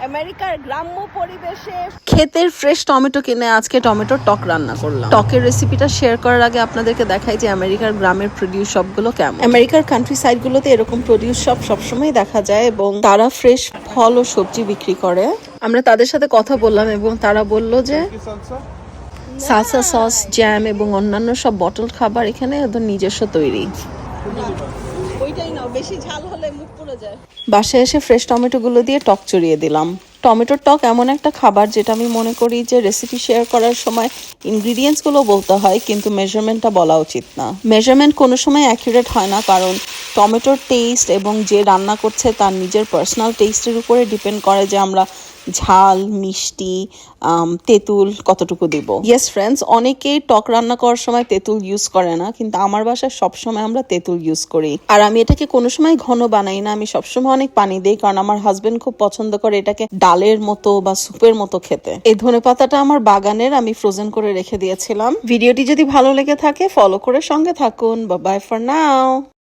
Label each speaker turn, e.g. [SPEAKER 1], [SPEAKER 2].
[SPEAKER 1] আমেরিকার গ্রাম্য পরিবেশে
[SPEAKER 2] ক্ষেতের ফ্রেশ টমেটো কিনে আজকে টমেটোর টক রান্না করলাম। টকের রেসিপিটা শেয়ার করার আগে আপনাদেরকে দেখাই যে আমেরিকার গ্রামের প্রোডিউস শপগুলো কেমন। আমেরিকার কান্ট্রি সাইডগুলোতে এরকম প্রোডিউস শপ সবসময় দেখা যায় এবং তারা ফ্রেশ ফল ও সবজি বিক্রি করে। আমরা তাদের সাথে কথা বললাম এবং তারা বলল যে সালসা সস, জ্যাম এবং অন্যান্য সব বটল খাবার এখানে ওদের নিজস্ব তৈরি।
[SPEAKER 1] ওইটাই নাও, বেশি ঝাল হলে মুখ পুড়ে যায়।
[SPEAKER 2] বাসায় এসে ফ্রেশ টমেটোগুলো দিয়ে টক চড়িয়ে দিলাম। টমেটোর টক এমন একটা খাবার যেটা আমি মনে করি যে রেসিপি শেয়ার করার সময় ইনগ্রিডিয়েন্টসগুলো বলতে হয় কিন্তু মেজারমেন্টটা বলা উচিত না। মেজারমেন্ট কোনো সময় অ্যাকুরেট হয় না, কারণ টমেটোর টেস্ট এবং যে রান্না করছে তার নিজের পার্সোনাল টেস্টের উপরে ডিপেন্ড করে যে আমরা ঝাল, মিষ্টি, তেঁতুল কতটুকু দিব। ইয়েস ফ্রেন্ডস, অনেকেই টক রান্না করার সময় তেঁতুল ইউজ করে না, কিন্তু আমার বাসায় সবসময় আমরা তেঁতুল ইউজ করি। আর আমি এটাকে কোনো সময় ঘন বানাই না, আমি সবসময় অনেক পানি দিই, কারণ আমার হাজবেন্ড খুব পছন্দ করে এটাকে ডালের মতো বা স্যুপের মতো খেতে। এই ধনেপাতাটা আমার বাগানের, আমি ফ্রোজেন করে রেখে দিয়েছিলাম। ভিডিওটি যদি ভালো লেগে থাকে ফলো করে সঙ্গে থাকুন। Bye bye for now.